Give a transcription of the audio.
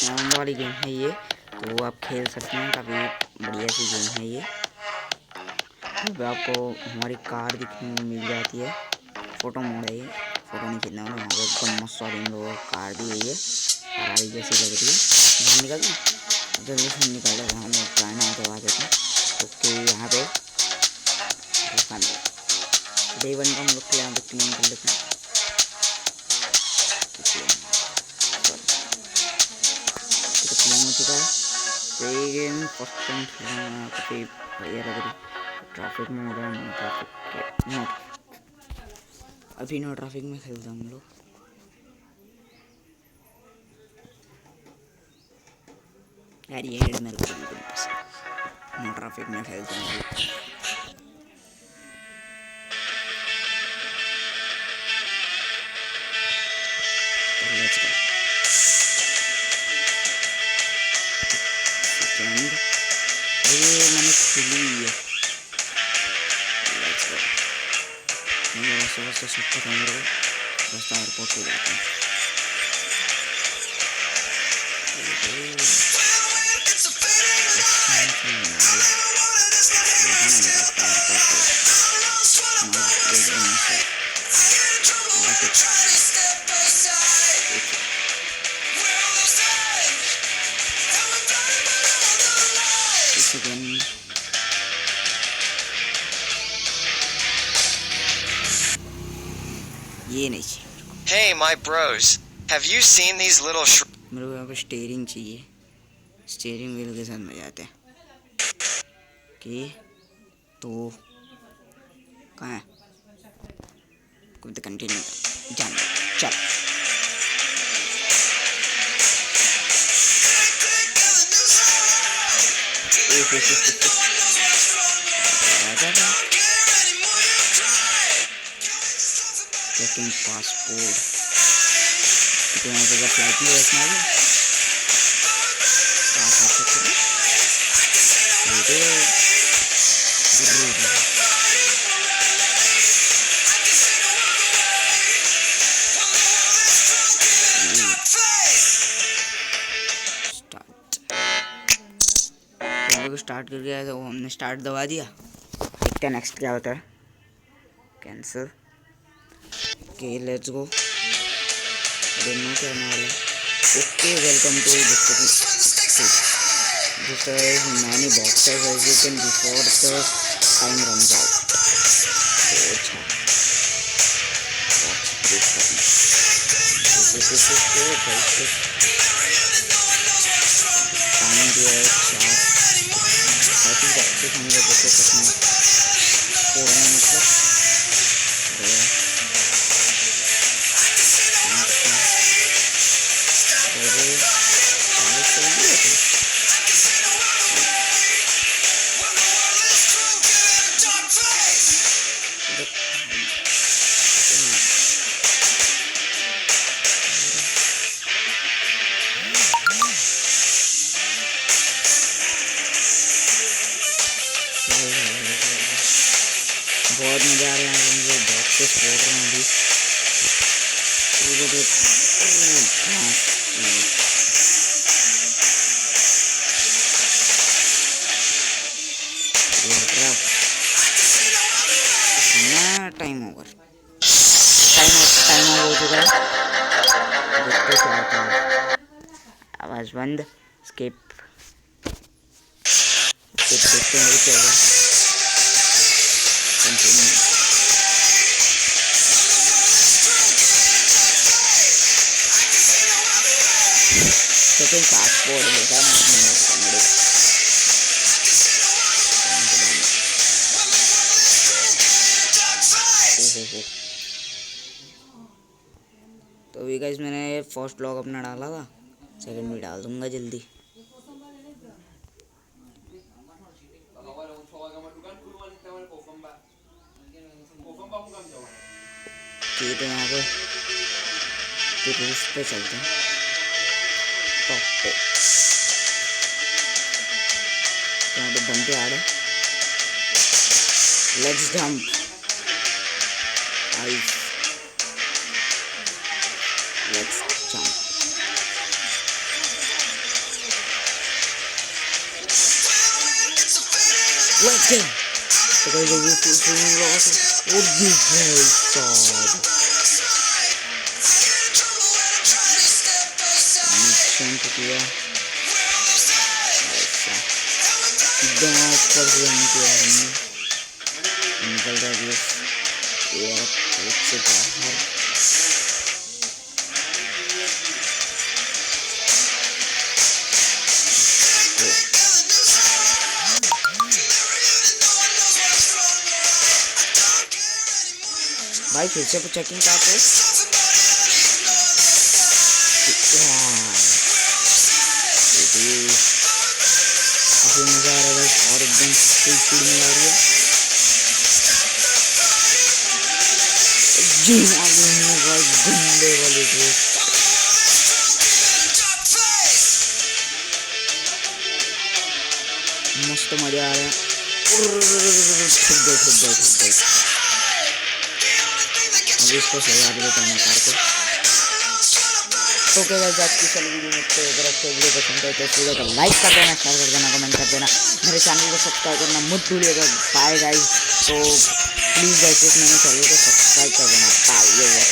आनंद वाली गेम है ये, तो आप खेल सकते हैं। काफ़ी बढ़िया सी गेम है ये। अब आपको हमारी कार दिखने को मिल जाती है। फ़ोटो मोड है ये, फ़ोटो नहीं खींचना वाला। यहाँ पे एकदम मस्त वाली इन लोगों कार दी गई है, फरारी जैसी लग रही है। बाहर निकल ना, जल्दी से निकल जाओ, हम लोग चाइना के बाद देते हैं। ओके, यहाँ पे डे 1 का हम लोग यहाँ पे क्लीन कर लेते हैं। तो क्लीन हो चुका है। तो ये गेम फर्स्ट टाइम खेलना काफ़ी बढ़िया लग रही। ट्रैफिक में हो रहा है, नो ट्रैफिक नो, अभी नो ट्रैफिक में खेलते हैं हम लोग। यार ये हेड मेरे को बिल्कुल पसंद, नो ट्रैफिक में खेलते हैं हम लोग। Let's go. सेकंड ये मैंने खुली है। Let's go. मुझे वैसे सब पता मेरे को, रास्ता एयरपोर्ट पे जाते हैं। ये नहीं चाहिए। Hey my bros, have you seen these little मेरे को यहाँ पे स्टीयरिंग चाहिए, स्टीयरिंग व्हील के साथ मजा आता है। ओके, तो कहाँ है? कुछ तो कंटिन्यू जान चल। चेकिंग पासपोर्ट, तो यहाँ पे फ्लाइट में बैठना है। स्टार्ट कर गया तो हमने स्टार्ट दबा दिया। देखते हैं नेक्स्ट क्या होता है। कैंसिल। Okay let's go. दोनों क्या होने वाला है। Okay welcome to this many boxes as you can before the time runs out. अच्छा टाइम दिया है 4 बॉक्सेस हम लोगों को करना है, मतलब बहुत मज़ा आ रहा है। हम लोग बॉक्सेस फोड़ रहे हैं अभी। टाइम ओवर हो चुका है। देखते क्या होता है। आवाज़ बंद। स्किप देखते हैं क्या होगा। सेकंड पासपोर्ट देखा ना तो अभी गाइस मैंने फर्स्ट व्लॉग अपना डाला था, सेकंड भी डाल दूंगा जल्दी। ठीक है, यहाँ पे रूफ पे चलते हैं, टॉप पे। यहाँ पे बंदे आ रहे। Let's jump. Let's jump. लेकिन तो कहीं वो फुल लगा था और ये भाई साहब नुकसान तो किया ऐसा एकदम ऊपर से किया हमने निकल रहा है यार से बाहर भाई फिर से चेकिंग का तो काफी मजा आ रहा है और एकदम स्पीड में आ रही है जी भाई गंदे वाले को मस्त मजा आ रहा है अभी इसको सही आ देता हूँ कार को तो क्या गाइस आज की चल वीडियो में तो अगर आपको वीडियो पसंद है तो इस वीडियो को लाइक कर देना शेयर कर देना कमेंट कर देना मेरे चैनल को सब्सक्राइब करना मत भूलिएगा बाय गाइस तो प्लीज़ गाइस मैंने चैनल को सब्सक्राइब कर देना बाय।